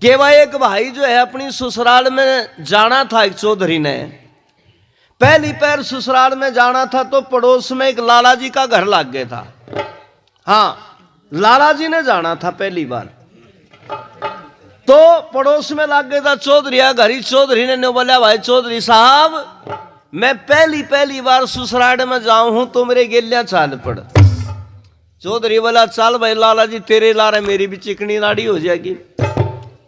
कि वह एक भाई जो है अपनी ससुराल में जाना था। एक चौधरी ने पहली पैर ससुराल में जाना था तो पड़ोस में एक लाला जी का घर लग गया था। हाँ, लाला जी ने जाना था पहली बार, तो पड़ोस में लग गया था चौधरी घर ही। चौधरी ने बोला, भाई चौधरी साहब, मैं पहली बार ससुराल में जाऊं हूं तो मेरे गेलियां चाल पड़। चौधरी बोला, चल भाई लाला जी, तेरे लारे मेरी भी चिकनी नाड़ी हो जाएगी।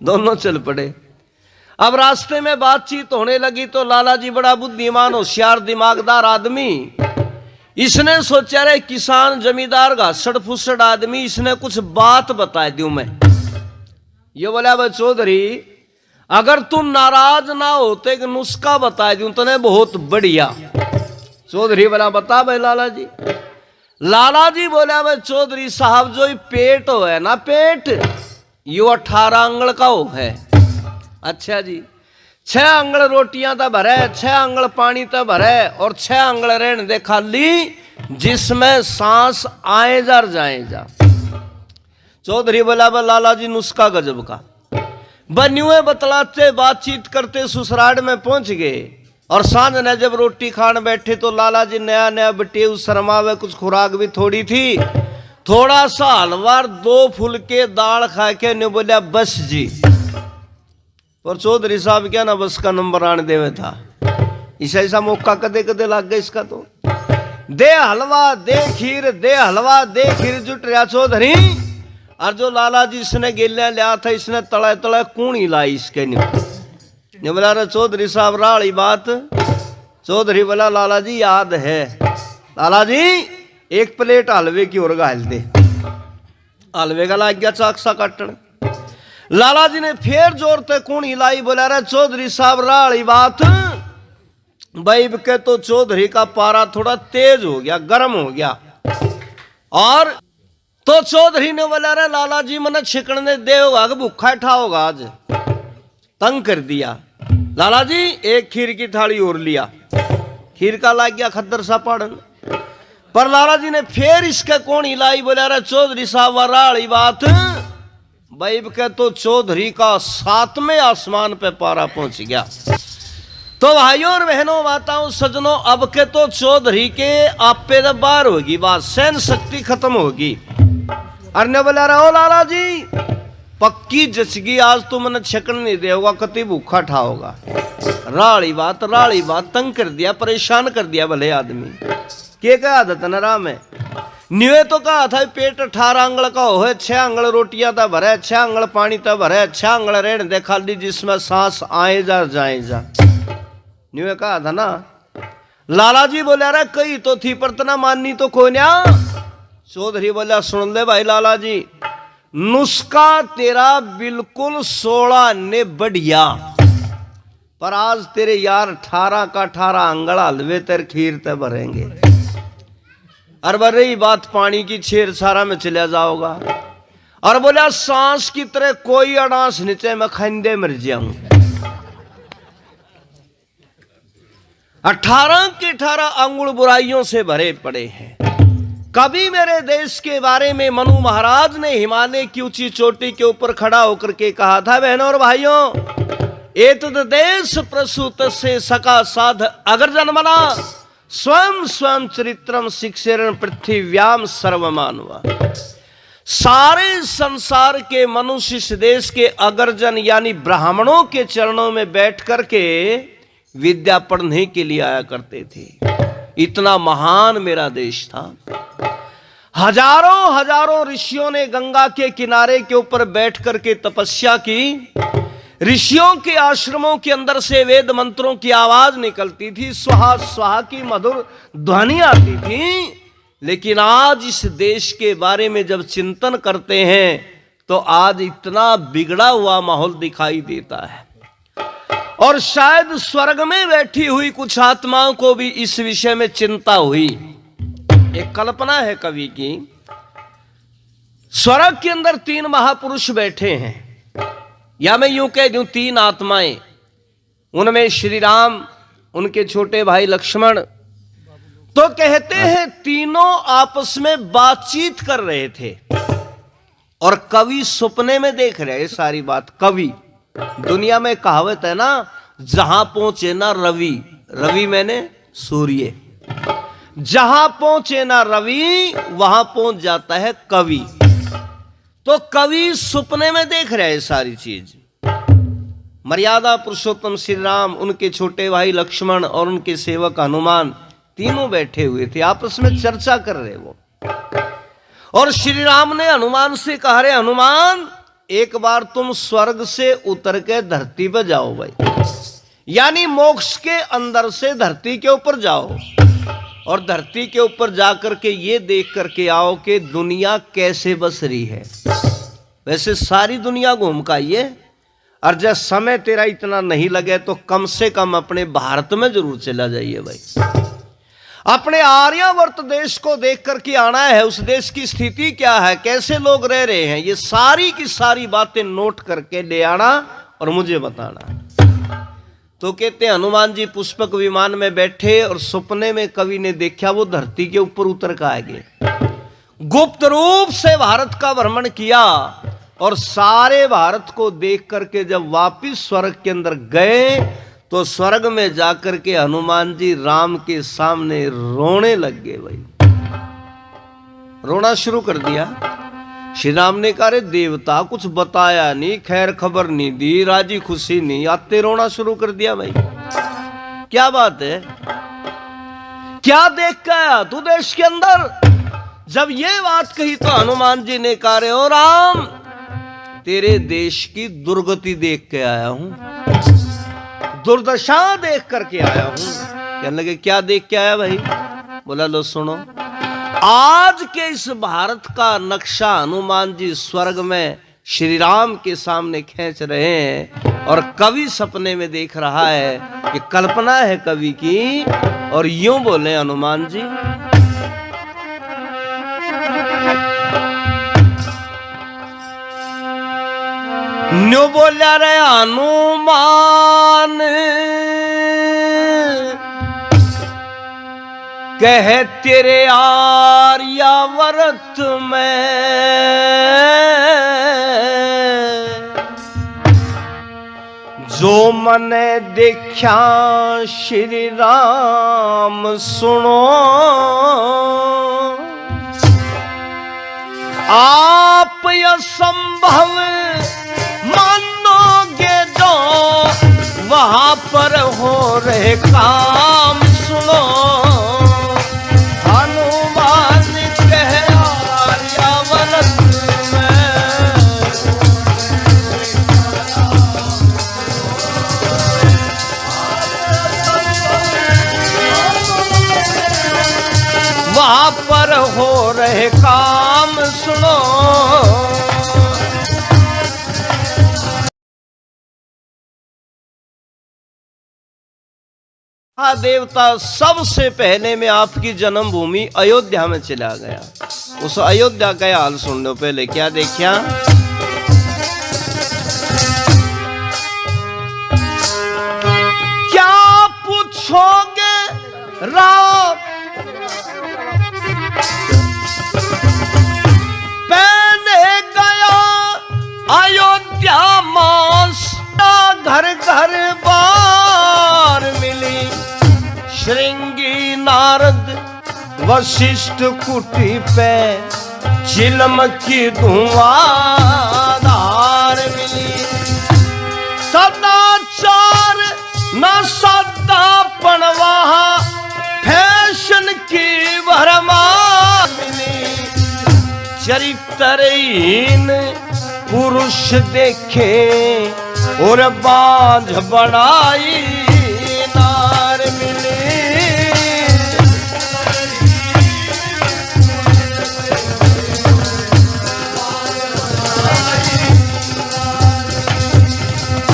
दोनों चल पड़े। अब रास्ते में बातचीत होने लगी तो लाला जी बड़ा बुद्धिमान, होशियार, दिमागदार आदमी। इसने सोचा, रे किसान जमींदार घासड़ फुसड़ आदमी, इसने कुछ बात बता दूं मैं। ये बोला, भाई चौधरी, अगर तुम नाराज ना हो तो एक नुस्खा बता दूं तने, बहुत बढ़िया। चौधरी बोला, बता भाई लाला जी। लाला जी बोला, भाई चौधरी साहब, जो पेट हो है ना, पेट यो 18 अंगल का हो है। अच्छा जी, 6 अंगल रोटियां तो भरे, 6 अंगल पानी तो भरे, और 6 अंगल रहने दे खाली, जिसमें सांस आए जा जाए जा। चौधरी बोला, भाई लाला जी नुस्खा गजब का। बन्युए बतलाते बातचीत करते ससुराल में पहुंच गए। और सांझ ने जब रोटी खान बैठे तो लाला जी नया नया बटेऊ शर्मावे, कुछ खुराक भी थोड़ी थी, थोड़ा सा हलवा, 2 फुलके दाल खा के ने बोला, बस जी। और चौधरी साहब क्या ना बस का नंबर आने देवे था। ऐसा मौका कदे कदे लग गया इसका। तो दे हलवा दे खीर, दे हलवा दे खीर जुट रहा चौधरी। और जो लाला जी इसने गेलिया लिया था, इसने तले तले कूणी लाई इसके ने बोला, रे चौधरी साहब राड़ी बात। चौधरी बोला, लाला जी याद है। लाला जी, 1 प्लेट हलवे की और गाल दे। हलवे का लाग गया चाक सा काटन। लाला जी ने फिर जोर से कूणी लाई। बोला, रे चौधरी साहब राड़ी बात। भाई के तो चौधरी का पारा थोड़ा तेज हो गया, गर्म हो गया। और तो चौधरी ने बोला, रे लाला जी, मैंने छिकने दे होगा कि भूखा ठा होगा आज, तंग कर दिया। लाला जी, 1 खीर की थाली और लिया। खीर का लाग गया खद्दर सा पाड़न। पर लाला जी ने फिर इसके कौन लाई। बोला, रे चौधरी साहब राड़ी बात। भाई के तो चौधरी का 7वें आसमान पे पारा पहुंच गया। तो भाइयों और बहनों, माताओं, सज्जनों, अब के तो चौधरी के आपे तो बाहर होगी बात, सहन शक्ति खत्म होगी। अरे बोला, रहो लाला जी, पक्की जचगी, आज तो मैंने छकन नहीं देगा, कति भूखा ठाओगा। राड़ी बात तंग कर दिया, परेशान कर दिया भले आदमी। के क्या आदत न राम है। न्यूए तो कहा था पेट 18 अंगल का हो है, 6 अंगल रोटियां तो भरे, 6 अंगल पानी तो भरे, 6 अंगल रहने दे खाली, जिसमें सांस आए जा जाए जा। न्यूए कहा था ना। लाला जी बोले, रे कही तो थी पर तना माननी तो कोई ना। चौधरी बोला, सुन ले भाई लाला जी, नुस्खा तेरा बिल्कुल 16 ने बढ़िया, पर आज तेरे यार 18 का 18 अंगल हलवे तेरे खीर ते भरेंगे। और बर रही बात पानी की, छेर छारा में चला जाओगा। और बोला, सांस की तरह कोई अड़ास नीचे मैं खंडे मर जाऊं। 18 के 18 अंगुल बुराइयों से भरे पड़े हैं। कभी मेरे देश के बारे में मनु महाराज ने हिमालय की ऊंची चोटी के ऊपर खड़ा होकर के कहा था, बहनों और भाइयों, एतद देश प्रसूत से सका साध अगर जन्मना, स्वयं स्वयं चरित्रम शिक्षेरण पृथ्व्याम सर्वमानवा। सारे संसार के मनुष्य इस देश के अगरजन यानी ब्राह्मणों के चरणों में बैठ करके विद्या पढ़ने के लिए आया करते थे। इतना महान मेरा देश था। हजारों हजारों ऋषियों ने गंगा के किनारे के ऊपर बैठ करके तपस्या की। ऋषियों के आश्रमों के अंदर से वेद मंत्रों की आवाज निकलती थी, स्वाहा स्वाहा की मधुर ध्वनि आती थी। लेकिन आज इस देश के बारे में जब चिंतन करते हैं तो आज इतना बिगड़ा हुआ माहौल दिखाई देता है। और शायद स्वर्ग में बैठी हुई कुछ आत्माओं को भी इस विषय में चिंता हुई। एक कल्पना है कवि की, स्वर्ग के अंदर 3 महापुरुष बैठे हैं, या मैं यूं कह दूं 3 आत्माएं। उनमें श्री राम, उनके छोटे भाई लक्ष्मण। तो कहते हैं तीनों आपस में बातचीत कर रहे थे। और कवि सपने में देख रहे हैं सारी बात। कवि, दुनिया में कहावत है ना, जहां पहुंचे ना रवि, रवि मैंने सूर्य, जहां पहुंचे ना रवि वहां पहुंच जाता है कवि। तो कवि सपने में देख रहे हैं सारी चीज। मर्यादा पुरुषोत्तम श्री राम, उनके छोटे भाई लक्ष्मण और उनके सेवक हनुमान, तीनों बैठे हुए थे, आपस में चर्चा कर रहे वो। और श्री राम ने हनुमान से कहा, रे हनुमान, एक बार तुम स्वर्ग से उतर के धरती पर जाओ भाई, यानी मोक्ष के अंदर से धरती के ऊपर जाओ, और धरती के ऊपर जाकर के ये देख करके आओ कि दुनिया कैसे बस रही है। वैसे सारी दुनिया घूम का आइए, और जब समय तेरा इतना नहीं लगे तो कम से कम अपने भारत में जरूर चला जाइए भाई। अपने आर्यावर्त देश को देख करके आना है, उस देश की स्थिति क्या है, कैसे लोग रह रहे हैं, ये सारी की सारी बातें नोट करके ले आना और मुझे बताना। तो कहते हैं हनुमान जी पुष्पक विमान में बैठे और सपने में कवि ने देखा वो धरती के ऊपर उतर कर आए, गुप्त रूप से भारत का भ्रमण किया, और सारे भारत को देख करके जब वापिस स्वर्ग के अंदर गए तो स्वर्ग में जाकर के हनुमान जी राम के सामने रोने लग गए भाई, रोना शुरू कर दिया। श्री राम ने कहा, रे देवता, कुछ बताया नहीं, खैर खबर नहीं दी, राजी खुशी नहीं, आते रोना शुरू कर दिया भाई, क्या बात है, क्या देख के आया तू देश के अंदर? जब ये बात कही तो हनुमान जी ने कहा, रे ओ राम, तेरे देश की दुर्गति देख के आया हूं, दुर्दशा देख करके आया हूं। कहने लगे, क्या देख के आया भाई? बोला, लो सुनो, आज के इस भारत का नक्शा हनुमान जी स्वर्ग में श्री राम के सामने खींच रहे हैं, और कवि सपने में देख रहा है, ये कल्पना है कवि की। और यूं बोले हनुमान जी, न्यू बोलिया रे हनुमान, कह तेरे आर्यावर्त में जो मने देखा श्री राम सुनो, आप असंभव मानोगे जो वहां पर हो रहे काम सुनो। हनुमान कह आर्यावर्त में वहां पर हो रहे काम सुनो। देवता सबसे पहले मैं आपकी जन्मभूमि अयोध्या में चला गया, उस अयोध्या का हाल सुन लो पहले। क्या देखा? क्या पूछोगे राम, पहने गया अयोध्या मास, घर घर बार मिली श्रृंगी नारद वशिष्ठ कुटी पे, चिलम की धुआंधार मिली। सदाचार न सदा पणवाहा, फैशन की भरमार मिली। चरित्रहीन पुरुष देखे और बांझ बढ़ाई नार मिली।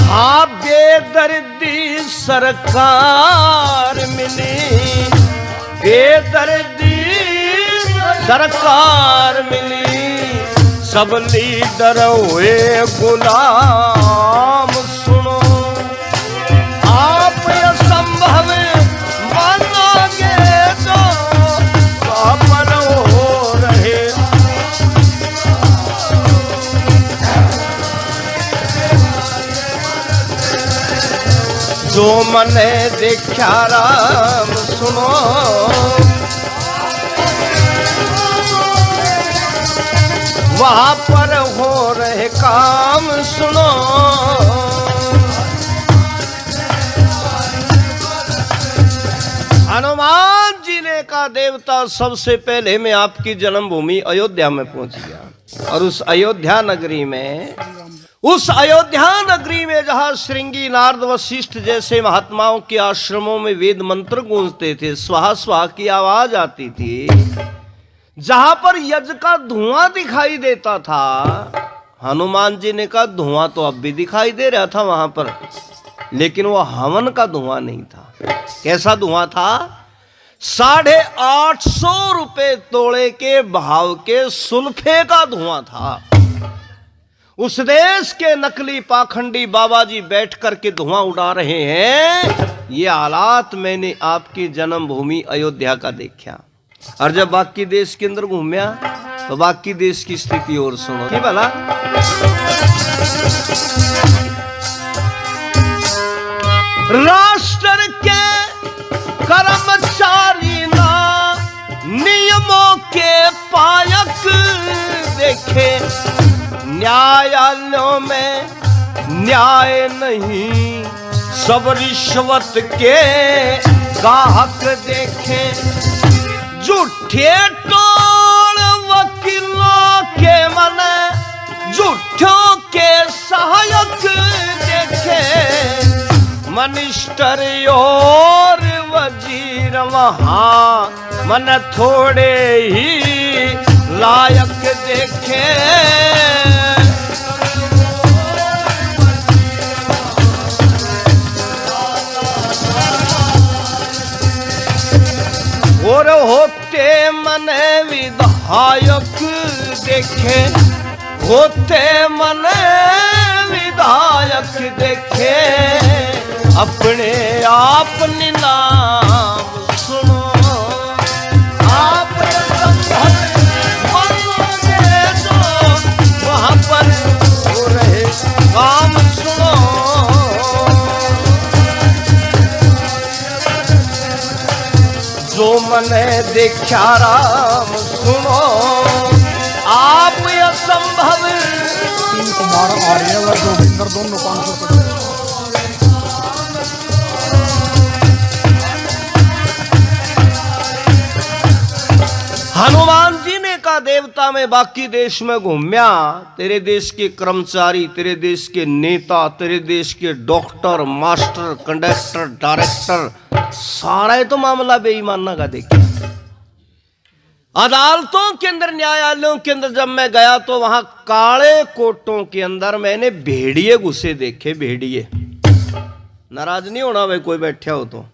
हाँ बेदर्दी सरकार मिली, बेदर्दी सरकार मिली। सब लीडर हुए गुलाम सुनो, आप असंभव मानोगे तो अपन हो रहे। जो मने देखा राम सुनो, वहां पर हो रहे काम सुनो। हनुमान जी ने कहा देवता सबसे पहले मैं आपकी जन्मभूमि अयोध्या में पहुंच गया, और उस अयोध्या नगरी में जहां श्रृंगी नारद वशिष्ठ जैसे महात्माओं के आश्रमों में वेद मंत्र गूंजते थे, स्वाहा स्वाहा की आवाज आती थी, जहां पर यज्ञ का धुआं दिखाई देता था, हनुमान जी ने कहा धुआं तो अब भी दिखाई दे रहा था वहां पर, लेकिन वो हवन का धुआं नहीं था। कैसा धुआं था? 850 रुपए तोड़े के भाव के सुल्फे का धुआं था। उस देश के नकली पाखंडी बाबा जी बैठ करके धुआं उड़ा रहे हैं। ये हालात मैंने आपकी जन्मभूमि अयोध्या का देखा। और जब बाकी देश के अंदर घूमया तो बाकी देश की स्थिति और सुनो कि भला राष्ट्र के कर्मचारी ना नियमों के पायक देखे, न्यायालयों में न्याय नहीं, सब रिश्वत के गाहक देखे, झूठे टोल वकीलों के मन, झूठों के सहायक देखे, मनिस्टर और वजीर वहां मन थोड़े ही लायक देखे। और होते मन विधायक देखे, होते मन विधायक देखे, अपने आप नाम सुनो, आप वहां पर हो रहे काम सुनो। जो मने देखा राम सुनो, आप असंभव। कुमार आर्य व जोगिंदर दोनों 500 रुपए। हनुमान जी ने कहा देवता में बाकी देश में घूमया, तेरे देश के कर्मचारी, तेरे देश के नेता, तेरे देश के डॉक्टर, मास्टर, कंडक्टर, डायरेक्टर, सारा तो मामला बेईमाना का देखा। अदालतों के अंदर, न्यायालयों के अंदर जब मैं गया तो वहां काले कोटों के अंदर मैंने भेड़िए घुसे देखे। भेड़िए, नाराज नहीं होना भाई कोई बैठा हो तो,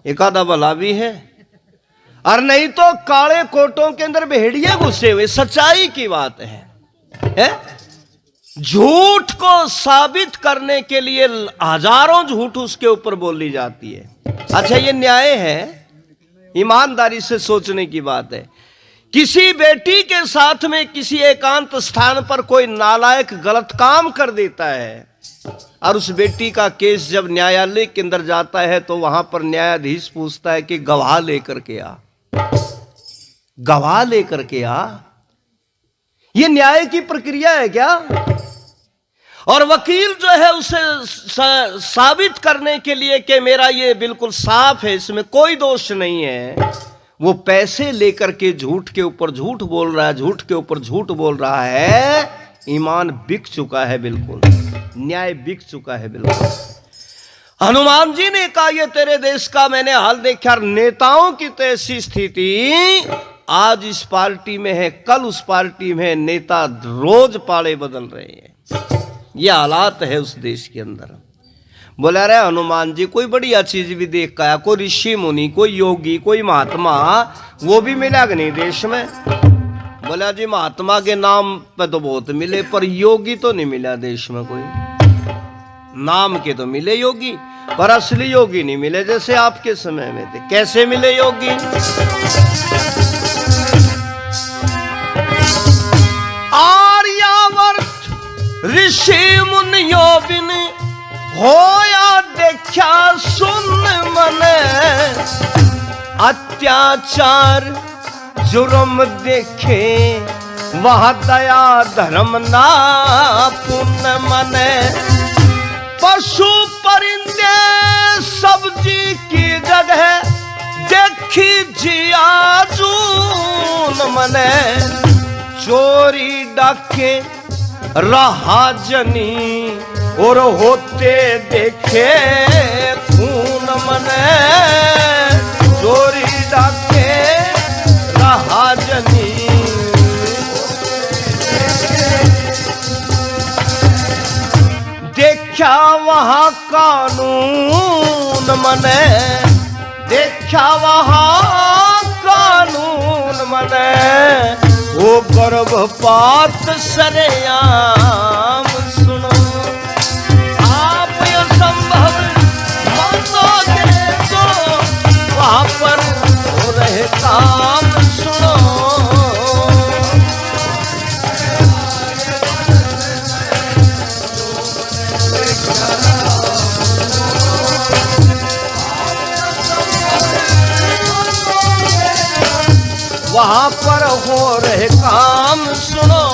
एक आधा भला भी है, और नहीं तो काले कोटों के अंदर भेड़िए घुसे हुए। सच्चाई की बात है? झूठ को साबित करने के लिए हजारों झूठ उसके ऊपर बोली जाती है। अच्छा, ये न्याय है? ईमानदारी से सोचने की बात है। किसी बेटी के साथ में किसी एकांत स्थान पर कोई नालायक गलत काम कर देता है, और उस बेटी का केस जब न्यायालय के अंदर जाता है तो वहां पर न्यायाधीश पूछता है कि गवाह लेकर के आ, गवाह लेकर के आ। यह न्याय की प्रक्रिया है क्या? और वकील जो है उसे साबित करने के लिए कि मेरा ये बिल्कुल साफ है, इसमें कोई दोष नहीं है, वो पैसे लेकर के झूठ के ऊपर झूठ बोल रहा है, झूठ के ऊपर झूठ बोल रहा है। ईमान बिक चुका है, बिल्कुल न्याय बिक चुका है बिल्कुल। हनुमान जी ने कहा ये तेरे देश का मैंने हाल देखा, नेताओं की तो ऐसी स्थिति, आज इस पार्टी में है, कल उस पार्टी में है, नेता रोज पाले बदल रहे हैं। ये हालात है उस देश के अंदर। बोला रहे हनुमान जी कोई बढ़िया चीज भी देख का, कोई ऋषि मुनि, कोई योगी, कोई महात्मा, वो भी मिला कि नहीं देश में? बोला जी महात्मा के नाम पे तो बहुत मिले, पर योगी तो नहीं मिला देश में कोई। नाम के तो मिले योगी, पर असली योगी नहीं मिले, जैसे आपके समय में थे। कैसे मिले योगी? आर्यावर्त ऋषि मुनियों बिन होया देखा सुन मने अत्याचार जुर्म देखे वहां दया धर्म ना पुण्य मने पशु परिंदे सब्जी की जगह देखी जिया जून मने चोरी डाके रहा जनी और होते देखे खून मने चोरी डाके रहा जनी देखा वहां कानून मने देखा वहां कानून मने वो गर्भपात सरेआम सुनो आप ये संभव मानोगे तो वहां पर हो रहे काम सुनो वहां पर हो रहे काम सुनो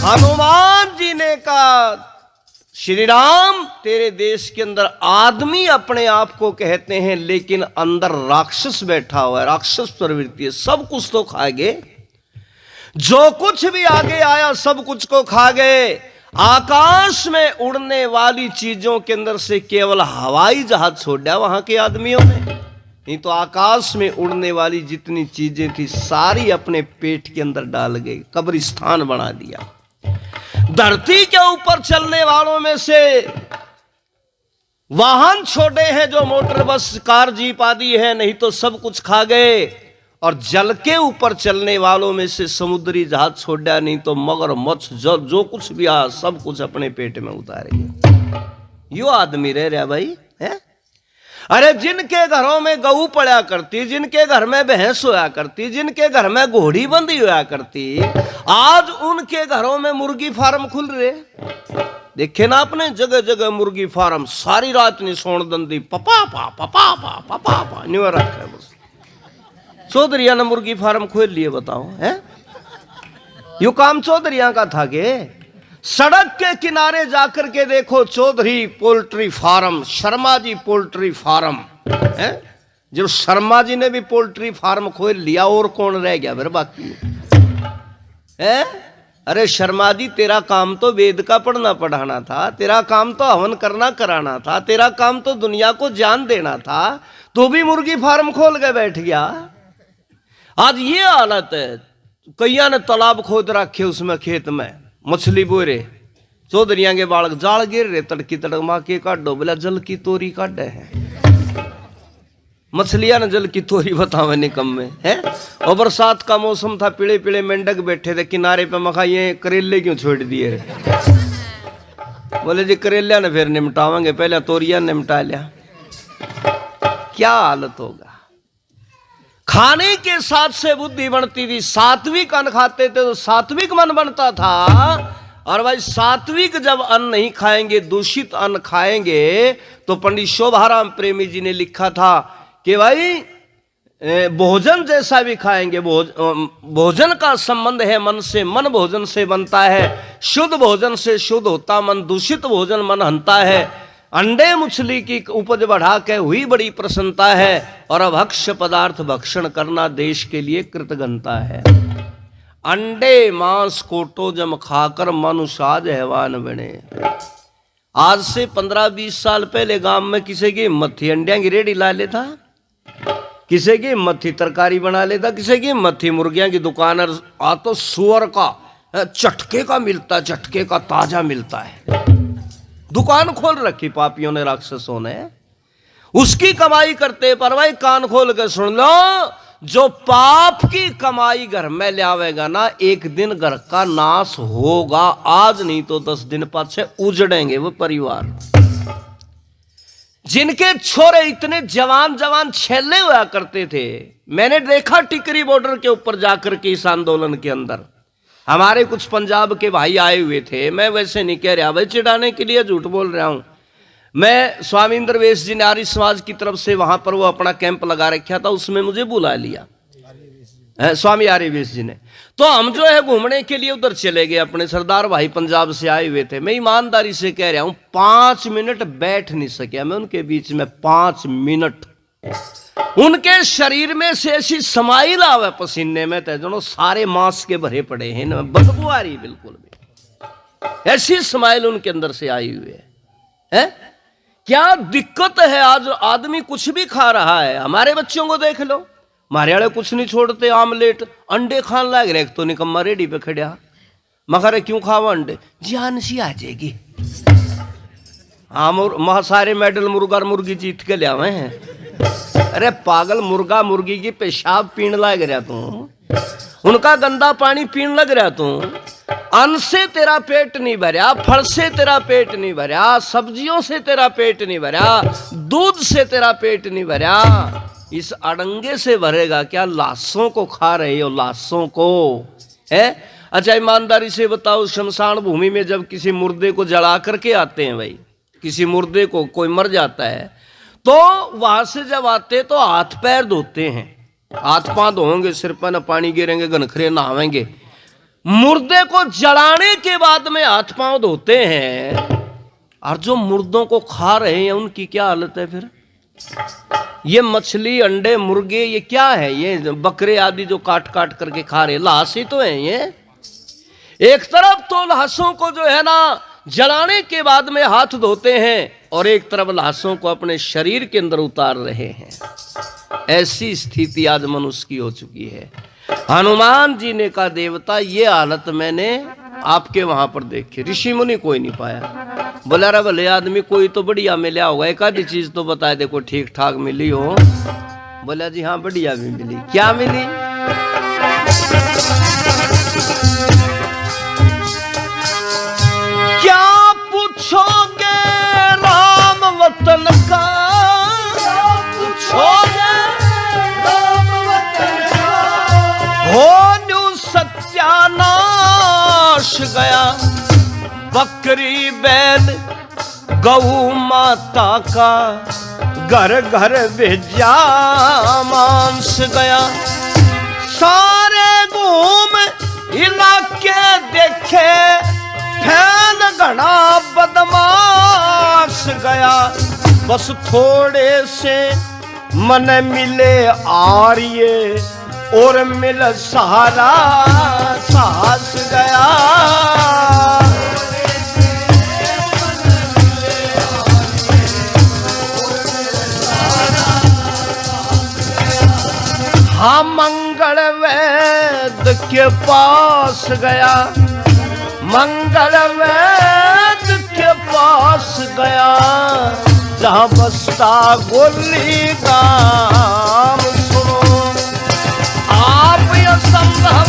हनुमान जी ने कहा श्री राम तेरे देश के अंदर आदमी अपने आप को कहते हैं लेकिन अंदर राक्षस बैठा हुआ है, राक्षस प्रवृत्ति है, सब कुछ तो खा गए, जो कुछ भी आगे आया सब कुछ को खा गए। आकाश में उड़ने वाली चीजों के अंदर से केवल हवाई जहाज छोड़ा वहां के आदमियों ने, नहीं तो आकाश में उड़ने वाली जितनी चीजें थी सारी अपने पेट के अंदर डाल गई, कब्रिस्तान बना दिया। धरती के ऊपर चलने वालों में से वाहन छोड़े हैं जो मोटर बस कार जीप आदि है, नहीं तो सब कुछ खा गए। और जल के ऊपर चलने वालों में से समुद्री जहाज छोड़ा, नहीं तो मगरमच्छ जो कुछ भी आ सब कुछ अपने पेट में उतारेंगे। यो आदमी रह रहा भाई है। अरे जिनके घरों में गऊ पड़ा करती, जिनके घर में भैंस होया करती, जिनके घर में घोड़ी बंधी होया करती, आज उनके घरों में मुर्गी फार्म खुल रहे। देखे ना आपने जगह जगह मुर्गी फार्म, सारी रात नहीं सोन दंदी पपा पा नहीं रखा है। बस चौधरिया ने मुर्गी फार्म खोल लिए, बताओ है यू काम चौधरिया का था के? सड़क के किनारे जाकर के देखो Chaudhary poultry farm, Sharma ji poultry farm है। जब शर्मा जी ने भी पोल्ट्री फार्म खोल लिया और कौन रह गया फिर बाकी है? अरे शर्मा जी तेरा काम तो वेद का पढ़ना पढ़ाना था, तेरा काम तो हवन करना कराना था, तेरा काम तो दुनिया को ज्ञान देना था, तो भी मुर्गी फार्म खोल के बैठ गया। आज ये हालत है, कईया ने तालाब खोद रखे उसमें खेत में मछली बोरे, चौधरिया के बालक जाल गिर रहे, तड़की तड़क माँ के काटो बोला जल की तोरी काटे है। मछलियां ने जल की तोरी बतावे निकम्मे है। और बरसात का मौसम था, पीले पीले मेंढक बैठे थे किनारे पे, मखा ये करेले क्यों छोड़ दिए? बोले जी करेलिया ने फिर निमटावेंगे, पहले तोरिया निमटा लिया। क्या हालत होगा। खाने के साथ से बुद्धि बनती थी, सात्विक अन्न खाते थे तो सात्विक मन बनता था। और भाई सात्विक जब अन्न नहीं खाएंगे, दूषित अन्न खाएंगे, तो पंडित शोभाराम प्रेमी जी ने लिखा था कि भाई भोजन जैसा भी खाएंगे, भोजन का संबंध है मन से, मन भोजन से बनता है, शुद्ध भोजन से शुद्ध होता मन, दूषित भोजन मन हंता है। अंडे मछली की उपज बढ़ा के हुई बड़ी प्रसन्नता है, और अभक्ष्य पदार्थ भक्षण करना देश के लिए कृतज्ञता है। अंडे मांस कोटो जम खाकर मनुष्य आज हैवान बने। आज से 15-20 साल पहले गांव में किसी की हिम्मत थी अंडिया की रेडी ला लेता, किसी की हिम्मत थी तरकारी बना लेता, किसी की हिम्मत थी मुर्गियां की दुकान, आ तो सुअर का चटके का मिलता, चटके का ताजा मिलता है। दुकान खोल रखी पापियों ने, राक्षसों ने, उसकी कमाई करते। पर भाई कान खोल के सुन लो, जो पाप की कमाई घर में ले आवेगा ना, एक दिन घर का नाश होगा। आज नहीं तो 10 दिन पाछे उजड़ेंगे वो परिवार। जिनके छोरे इतने जवान जवान छेले हुआ करते थे, मैंने देखा टिकरी बॉर्डर के ऊपर जाकर के इस आंदोलन के अंदर, हमारे कुछ पंजाब के भाई आए हुए थे, मैं वैसे नहीं कह रहा भाई, चिढ़ाने के लिए झूठ बोल रहा हूं। मैं स्वामी इंद्रवेश जी ने आर्य समाज की तरफ से वहां पर वो अपना कैंप लगा रखा था, उसमें मुझे बुला लिया स्वामी आर्यवेश जी ने। तो हम जो है घूमने के लिए उधर चले गए, अपने सरदार भाई पंजाब से आए हुए थे। मैं ईमानदारी से कह रहा हूं 5 मिनट बैठ नहीं सका मैं उनके बीच में, 5 मिनट। उनके शरीर में से ऐसी समाइल आवे पसीने में, तो सारे मांस के भरे पड़े हैं, बदबू आ रही बिल्कुल भी, ऐसी समाइल उनके अंदर से आई हुई है। क्या दिक्कत है, आज आदमी कुछ भी खा रहा है। हमारे बच्चों को देख लो, हमारे वाले कुछ नहीं छोड़ते, आमलेट अंडे खान लग रहे, तो निकम्मा रेडी पे खड़ा, मगर क्यों खावा अंडे, जान सी आ जाएगी। हाँ सारे मेडल मुर्गा मुर्गी जीत के ले आवे हैं। अरे पागल, मुर्गा मुर्गी की पेशाब पीने लग रहा तू, उनका गंदा पानी पीने लग रहा तू। अन्न से तेरा पेट नहीं भरा, फल से तेरा पेट नहीं भरा, सब्जियों से तेरा पेट नहीं भरा, दूध से तेरा पेट नहीं भरा, इस अड़ंगे से भरेगा क्या? लाशों को खा रहे हो, लाशों को है। अच्छा ईमानदारी से बताओ, शमशान भूमि में जब किसी मुर्दे को जला करके आते हैं भाई, किसी मुर्दे को कोई मर जाता है, तो वहां से जब आते तो हाथ पैर धोते हैं, हाथ पांव धोएंगे, सिर पर न पानी गिरेंगे, घनखरे नहावेंगे। मुर्दे को जलाने के बाद में हाथ पांव धोते हैं, और जो मुर्दों को खा रहे हैं उनकी क्या हालत है फिर? ये मछली, अंडे, मुर्गे, ये क्या है? ये बकरे आदि जो काट काट करके खा रहे, लाश ही तो है ये। एक तरफ तो लाशों को जो है ना जलाने के बाद में हाथ धोते हैं, और एक तरफ लाशों को अपने शरीर के अंदर उतार रहे हैं। ऐसी स्थिति आज मनुष्य की हो चुकी है। हनुमान जी ने कहा देवता ये हालत मैंने आपके वहां पर देखी, ऋषि मुनि कोई नहीं पाया। बोला रे भले आदमी कोई तो बढ़िया मिला होगा, एक आधी चीज तो बताए देखो ठीक ठाक मिली हो। बोला जी हाँ बढ़िया भी मिली। क्या मिली? क्या पूछोगे राम वतन का, पूछोगे राम वतन का, हो न्यू सत्यानाश गया, बकरी बैल गऊ माता का, घर घर भेजा मांस गया। सारे घूम इलाके देखे, फैल घना बदमाश गया, बस थोड़े से मन मिले आर्य, और मिल सहारा साहस गया। हाँ मंगल वैद के पास गया, मंगल वैद के पास गया, जहाँ बसता गोली गाम। सुनो आप यह संभव